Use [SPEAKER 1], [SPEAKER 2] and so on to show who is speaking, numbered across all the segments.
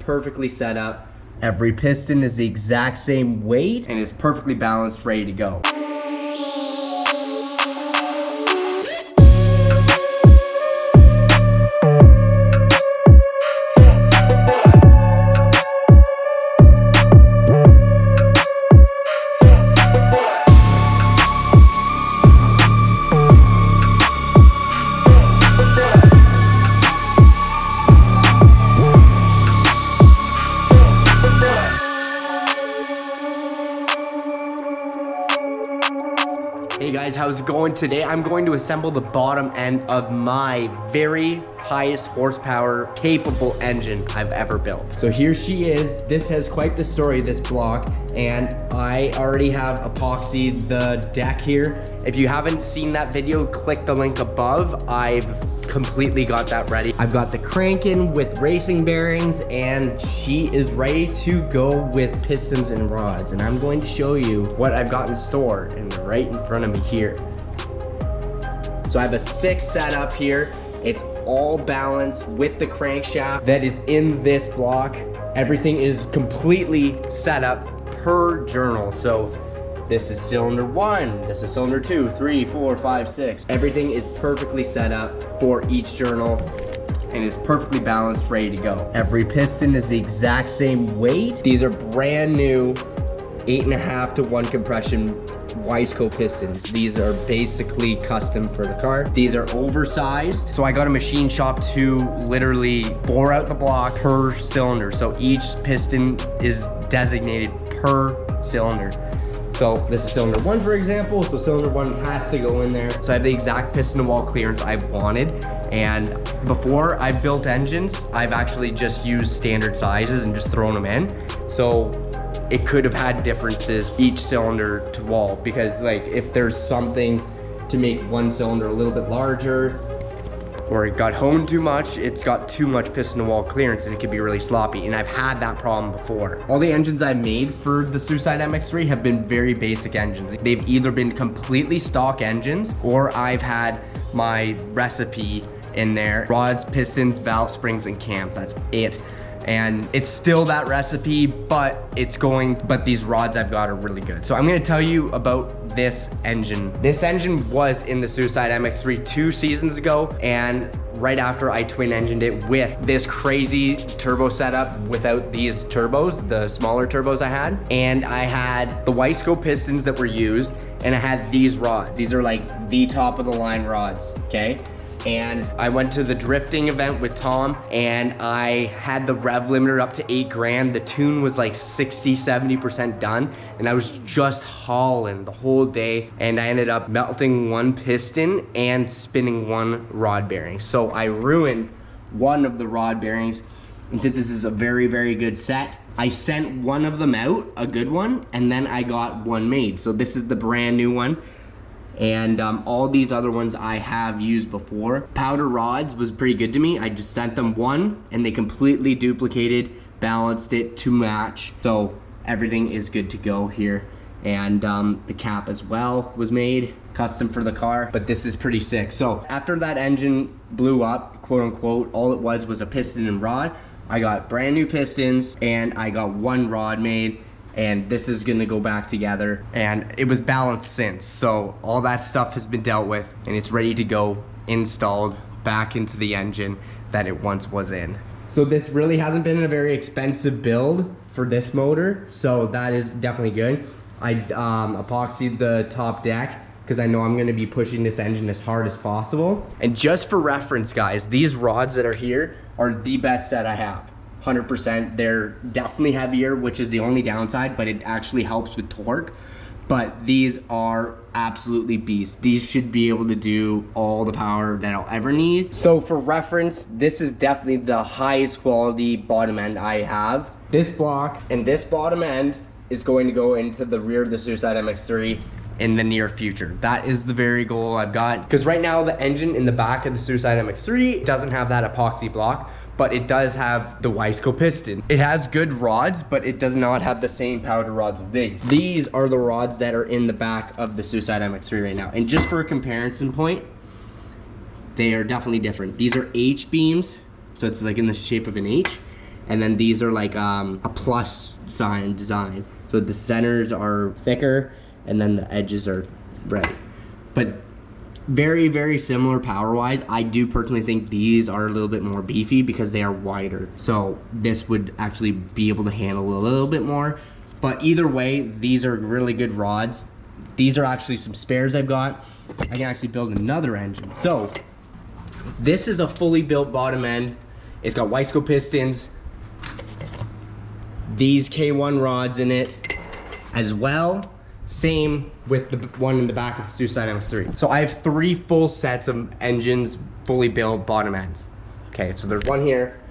[SPEAKER 1] perfectly set up. Every piston is the exact same weight and it's perfectly balanced, ready to go. Hey guys, how's it going? Today I'm going to assemble the bottom end of my very highest horsepower capable engine I've ever built. So here she is. This has quite the story, this block, and I already have epoxied the deck here. If you haven't seen that video, click the link above. I've completely got that ready. I've got the crank in with racing bearings and she is ready to go with pistons and rods. And I'm going to show you what I've got in store and right in front of me here. So I have a 6 setup here. It's all balanced with the crankshaft that is in this block. Everything is completely set up per journal. So this is cylinder 1, this is cylinder 2, 3, 4, 5, 6. Everything is perfectly set up for each journal and it's perfectly balanced, ready to go. Every piston is the exact same weight. These are brand new 8.5 to 1 compression Wiseco pistons. These are basically custom for the car. These are oversized. So I got a machine shop to literally bore out the block per cylinder. So each piston is designated per cylinder. So this is cylinder 1, for example. So cylinder 1 has to go in there. So I have the exact piston to wall clearance I wanted. And before I built engines, I've actually just used standard sizes and just thrown them in. So it could have had differences each cylinder to wall, because like if there's something to make one cylinder a little bit larger or it got honed too much, it's got too much piston to wall clearance and it could be really sloppy. And I've had that problem before. All the engines I've made for the Suicide MX-3 have been very basic engines. They've either been completely stock engines or I've had my recipe in there. Rods, pistons, valve springs, and cams, that's it. And it's still that recipe, but these rods I've got are really good. So I'm gonna tell you about this engine. This engine was in the Suicide MX-3 2 seasons ago, and right after I twin engined it with this crazy turbo setup without these turbos, the smaller turbos I had. And I had the Wiseco pistons that were used, and I had these rods. These are like the top of the line rods, okay? And I went to the drifting event with Tom and I had the rev limiter up to 8 grand. The tune was like 60–70% done and I was just hauling the whole day, and I ended up melting 1 piston and spinning 1 rod bearing. So I ruined 1 of the rod bearings, and since this is a very, very good set, I sent 1 of them out, a good one, and then I got 1 made. So this is the brand new one. And all these other ones I have used before. Pouter rods was pretty good to me. I just sent them 1 and they completely duplicated, balanced it to match. So everything is good to go here. And the cap as well was made custom for the car, but this is pretty sick. So after that engine blew up, quote unquote, all it was a piston and rod. I got brand new pistons and I got 1 rod made. And this is gonna go back together, and it was balanced since. So all that stuff has been dealt with and it's ready to go, installed back into the engine that it once was in. So this really hasn't been a very expensive build for this motor, so that is definitely good. I epoxied the top deck because I know I'm gonna be pushing this engine as hard as possible. And just for reference, guys, these rods that are here are the best set I have. 100%. They're definitely heavier, which is the only downside, but it actually helps with torque. But these are absolutely beasts. These should be able to do all the power that I'll ever need. So for reference, this is definitely the highest quality bottom end I have. This block and this bottom end is going to go into the rear of the Suicide MX-3 in the near future. That is the very goal I've got. Because right now the engine in the back of the Suicide MX-3 doesn't have that epoxy block, but it does have the Wiseco piston. It has good rods, but it does not have the same powder rods as these. These are the rods that are in the back of the Suicide MX-3 right now. And just for a comparison point, they are definitely different. These are H beams, so it's like in the shape of an H. And then these are like a plus sign design. So the centers are thicker and then the edges are red. But very, very similar power-wise. I do personally think these are a little bit more beefy because they are wider. So this would actually be able to handle a little bit more. But either way, these are really good rods. These are actually some spares I've got. I can actually build another engine. So this is a fully built bottom end. It's got Weisco pistons, these K1 rods in it as well. Same with the one in the back of the Suicide MS3. So I have 3 full sets of engines, fully built bottom ends. Okay, so there's one here,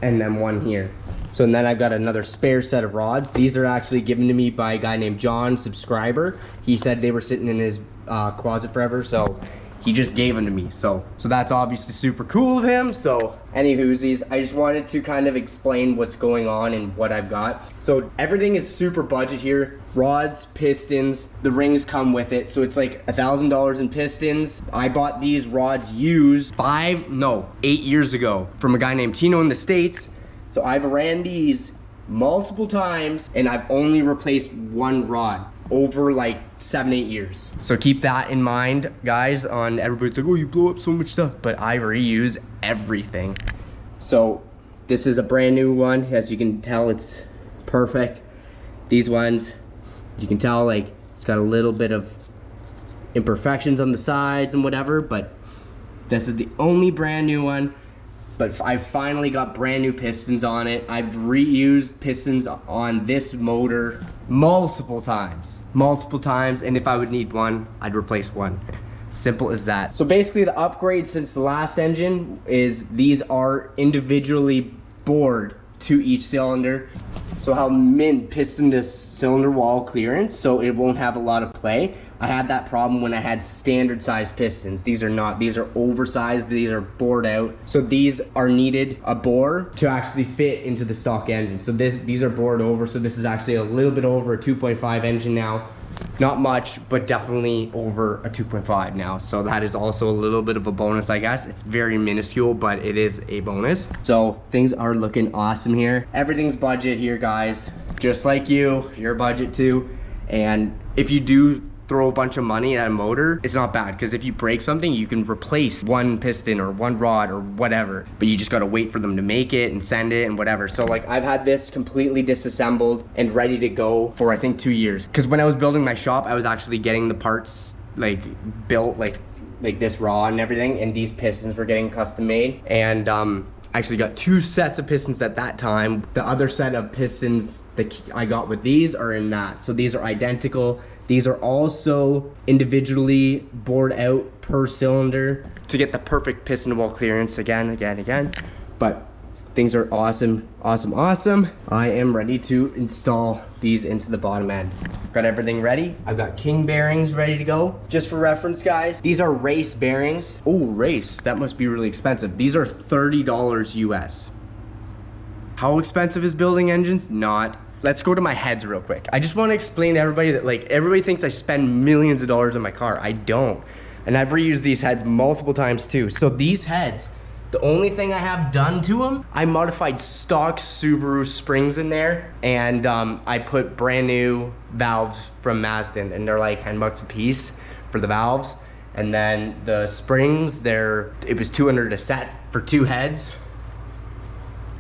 [SPEAKER 1] and then one here. So and then I've got another spare set of rods. These are actually given to me by a guy named John, subscriber. He said they were sitting in his closet forever, so he just gave them to me. So that's obviously super cool of him. So any whoosies, I just wanted to kind of explain what's going on and what I've got. So everything is super budget here. Rods, pistons, the rings come with it. So it's like $1,000 in pistons. I bought these rods used 8 years ago from a guy named Tino in the States. So I've ran these multiple times and I've only replaced one rod over like 7-8 years. So keep that in mind, guys. On everybody's like, oh, you blow up so much stuff, but I reuse everything. So this is a brand new one. As you can tell, it's perfect. These ones, you can tell like it's got a little bit of imperfections on the sides and whatever, but this is the only brand new one. But I finally got brand new pistons on it. I've reused pistons on this motor multiple times, and if I would need one, I'd replace one. Simple as that. So basically the upgrade since the last engine is these are individually bored to each cylinder. So I'll min piston to cylinder wall clearance so it won't have a lot of play. I had that problem when I had standard size pistons. These are not, these are oversized, these are bored out. So these are needed a bore to actually fit into the stock engine. So these are bored over, so this is actually a little bit over a 2.5 engine now. Not much, but definitely over a 2.5 now. So that is also a little bit of a bonus, I guess. It's very minuscule, but it is a bonus. So things are looking awesome here. Everything's budget here, guys. Just like your budget too. And if you do throw a bunch of money at a motor, it's not bad, because if you break something, you can replace one piston or one rod or whatever, but you just got to wait for them to make it and send it and whatever. So like I've had this completely disassembled and ready to go for I think 2 years, because when I was building my shop, I was actually getting the parts like built like this raw and everything, and these pistons were getting custom made. And I actually got 2 sets of pistons at that time. The other set of pistons that I got with these are in that. So these are identical. These are also individually bored out per cylinder to get the perfect piston wall clearance again. But things are awesome. I am ready to install these into the bottom end. Got everything ready. I've got king bearings ready to go. Just for reference, guys, these are race bearings. Oh, race, that must be really expensive. These are $30 US. How expensive is building engines? Not. Let's go to my heads real quick. I just want to explain to everybody that like everybody thinks I spend millions of dollars on my car. I don't. And I've reused these heads multiple times too. So these heads, the only thing I have done to them, I modified stock Subaru springs in there, and I put brand new valves from Mazda, and they're like $10 a piece for the valves. And then the springs, it was $200 a set for 2 heads.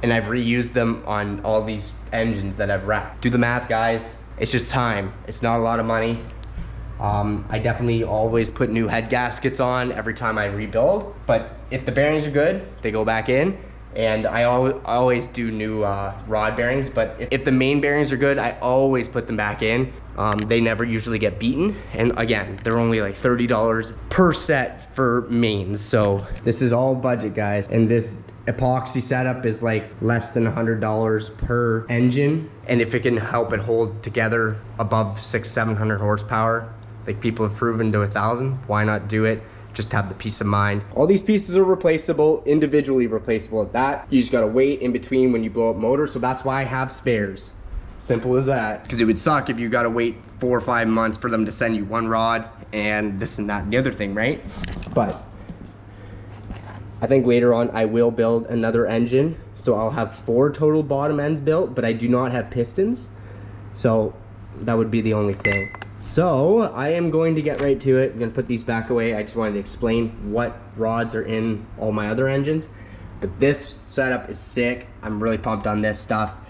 [SPEAKER 1] And I've reused them on all these engines that I've wrapped. Do the math, guys. It's just time. It's not a lot of money. I definitely always put new head gaskets on every time I rebuild. But if the bearings are good, they go back in. And I always do new rod bearings. But if the main bearings are good, I always put them back in. They never usually get beaten. And again, they're only like $30 per set for mains. So this is all budget, guys. And this epoxy setup is like less than $100 per engine, and if it can help it hold together above 600-700 horsepower, like people have proven to 1,000, why not do it? Just have the peace of mind. All these pieces are replaceable, individually replaceable at that. You just gotta wait in between when you blow up motor, so that's why I have spares. Simple as that. Because it would suck if you gotta wait 4 or 5 months for them to send you one rod and this and that and the other thing, right? But I think later on I will build another engine So I'll have 4 total bottom ends built, but I do not have pistons. So that would be the only thing. So I am going to get right to it. I'm gonna put these back away. I just wanted to explain what rods are in all my other engines. But this setup is sick. I'm really pumped on this stuff.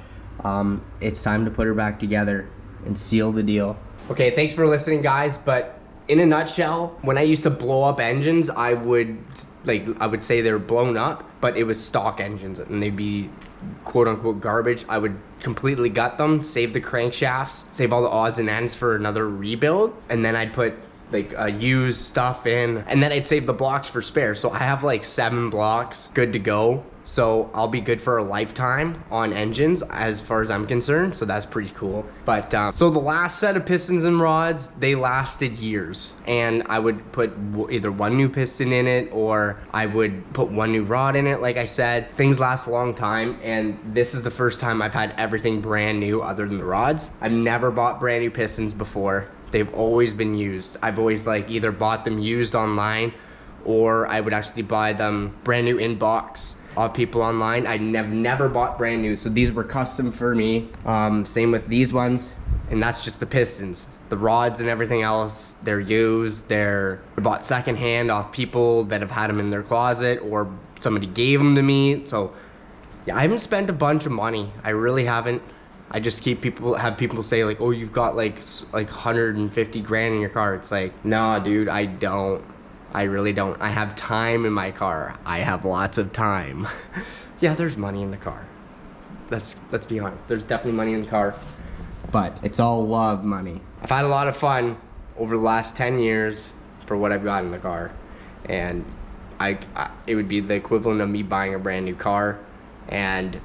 [SPEAKER 1] It's time to put her back together and seal the deal. Okay, thanks for listening, guys. But in a nutshell, when I used to blow up engines, I would say they were blown up, but it was stock engines and they'd be quote unquote garbage. I would completely gut them, save the crankshafts, save all the odds and ends for another rebuild, and then I'd put like used stuff in, and then I'd save the blocks for spare. So I have like 7 blocks good to go. So I'll be good for a lifetime on engines as far as I'm concerned. So that's pretty cool. But so the last set of pistons and rods, they lasted years. And I would put either 1 new piston in it, or I would put 1 new rod in it. Like I said, things last a long time. And this is the first time I've had everything brand new other than the rods. I've never bought brand new pistons before. They've always been used. I've always like either bought them used online, or I would actually buy them brand new in box off people online. I never bought brand new, so these were custom for me. Same with these ones, and that's just the pistons. The rods and everything else, they're used. They're bought secondhand off people that have had them in their closet, or somebody gave them to me. So yeah, I haven't spent a bunch of money. I really haven't. I just have people say like, oh, you've got like 150 grand in your car. It's like, nah, dude, I don't. I really don't. I have time in my car. I have lots of time. Yeah, there's money in the car. Let's be honest. There's definitely money in the car, but it's all love money. I've had a lot of fun over the last 10 years for what I've got in the car, and it would be the equivalent of me buying a brand new car, and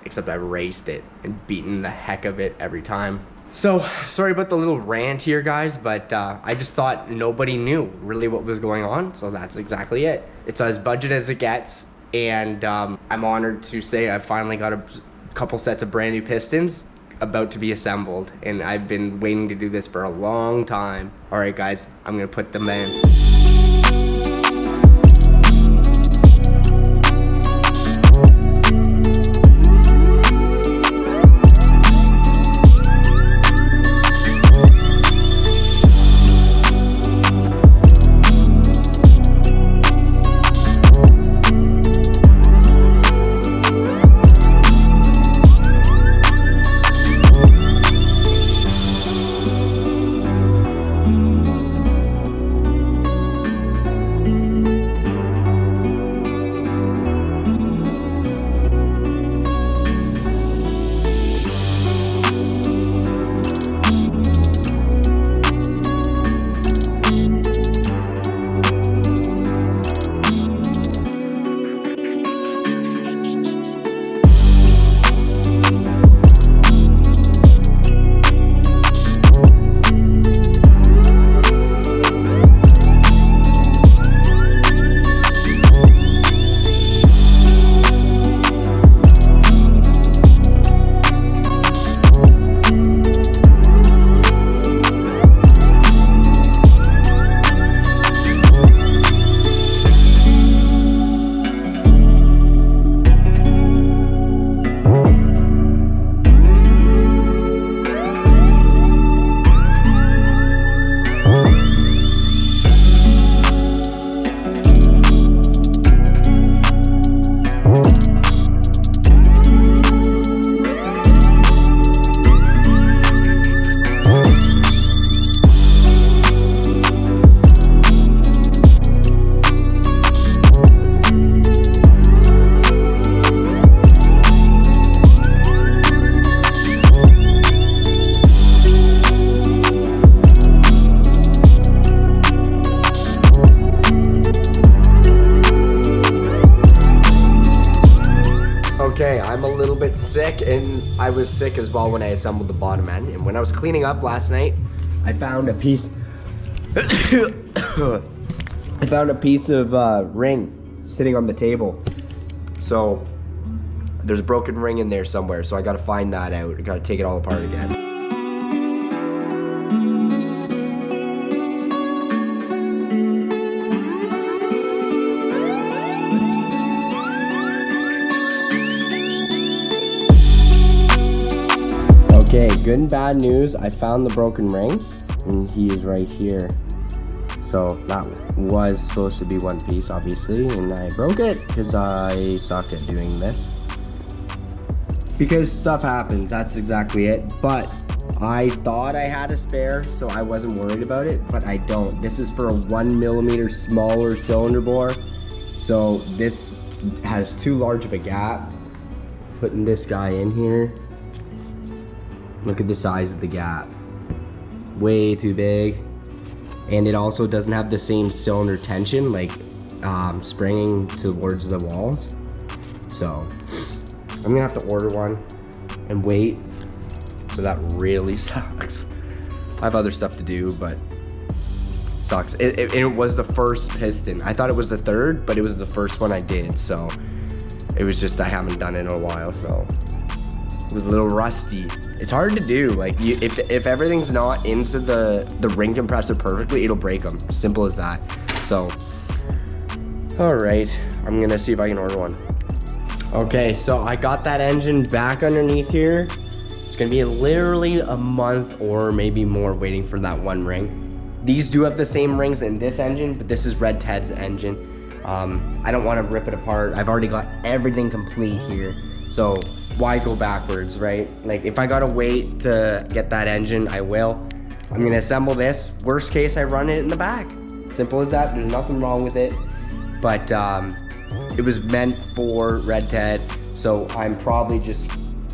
[SPEAKER 1] except I raced it and beaten the heck of it every time. So, sorry about the little rant here, guys, but I just thought nobody knew really what was going on, so that's exactly it. It's as budget as it gets, and I'm honored to say I finally got a couple sets of brand new pistons about to be assembled, and I've been waiting to do this for a long time. All right, guys, I'm gonna put them in. Okay, I'm a little bit sick, and I was sick as well when I assembled the bottom end. And when I was cleaning up last night, I found a piece I found a piece of ring sitting on the table. So there's a broken ring in there somewhere, so I gotta find that out. I gotta take it all apart again. Okay, good and bad news. I found the broken ring, and he is right here. So that was supposed to be one piece, obviously, and I broke it because I suck at doing this. Because stuff happens, that's exactly it. But I thought I had a spare, so I wasn't worried about it, but I don't. This is for a 1mm smaller cylinder bore. So this has too large of a gap. Putting this guy in here. Look at the size of the gap. Way too big. And it also doesn't have the same cylinder tension, like springing towards the walls. So I'm gonna have to order one and wait. So that really sucks. I have other stuff to do, but it sucks. It was the first piston. I thought it was the third, but it was the first one I did. So it was just, I haven't done it in a while, so it was a little rusty. It's hard to do. Like if everything's not into the ring compressor perfectly, it'll break them. Simple as that. So, all right, I'm gonna see if I can order one. Okay, so I got that engine back underneath here. It's gonna be literally a month or maybe more waiting for that one ring. These do have the same rings in this engine, but this is Red Ted's engine. I don't want to rip it apart. I've already got everything complete here. So why go backwards, right? Like if I gotta wait to get that engine, I will. I'm gonna assemble this. Worst case, I run it in the back. Simple as that, there's nothing wrong with it. But it was meant for Red Ted, so I'm probably just,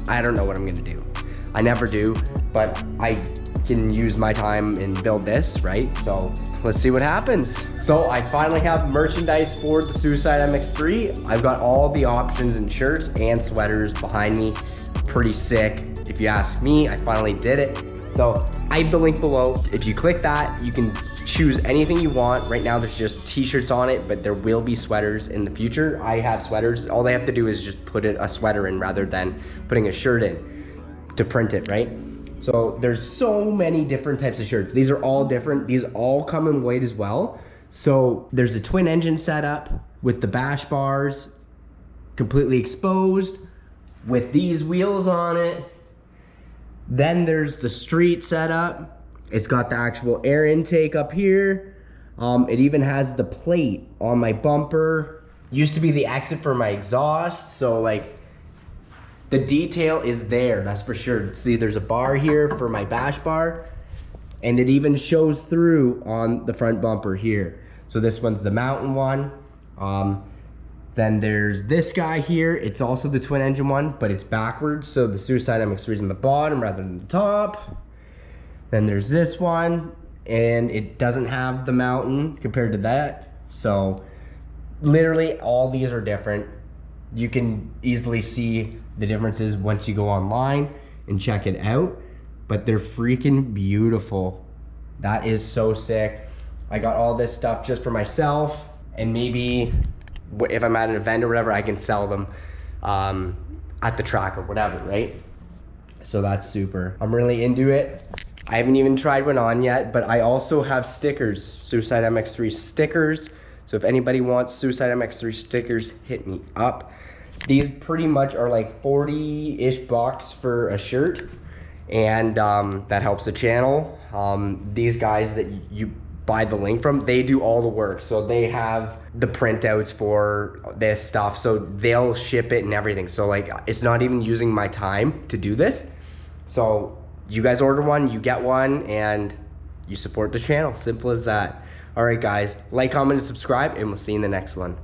[SPEAKER 1] I don't know what I'm gonna do. I never do, but I can use my time and build this, right? So let's see what happens. So I finally have merchandise for the Suicide MX-3. I've got all the options in shirts and sweaters behind me. Pretty sick, if you ask me. I finally did it. So I have the link below. If you click that, you can choose anything you want. Right now there's just t-shirts on it, but there will be sweaters in the future. I have sweaters. All they have to do is just put a sweater in rather than putting a shirt in to print it, right? So there's so many different types of shirts. These are all different. These all come in white as well. So there's a twin engine setup with the bash bars completely exposed with these wheels on it. Then there's the street setup. It's got the actual air intake up here. It even has the plate on my bumper. Used to be the exit for my exhaust. So like, the detail is there, that's for sure. See, there's a bar here for my bash bar, and it even shows through on the front bumper here. So this one's the mountain one. Then there's this guy here. It's also the twin engine one, but it's backwards. So the Suicide MX-3 is on the bottom rather than the top. Then there's this one, and it doesn't have the mountain compared to that. So literally all these are different. You can easily see the differences once you go online and check it out, but they're freaking beautiful. That is so sick. I got all this stuff just for myself, and maybe if I'm at an event or whatever, I can sell them at the track or whatever, right? So that's super. I'm really into it. I haven't even tried one on yet, but I also have stickers, Suicide MX-3 stickers. So if anybody wants Suicide MX-3 stickers, hit me up. These pretty much are like 40-ish bucks for a shirt, and that helps the channel. These guys that you buy the link from, they do all the work. So they have the printouts for this stuff, so they'll ship it and everything. So like, it's not even using my time to do this. So you guys order one, you get one, and you support the channel. Simple as that. All right, guys, like, comment, and subscribe, and we'll see you in the next one.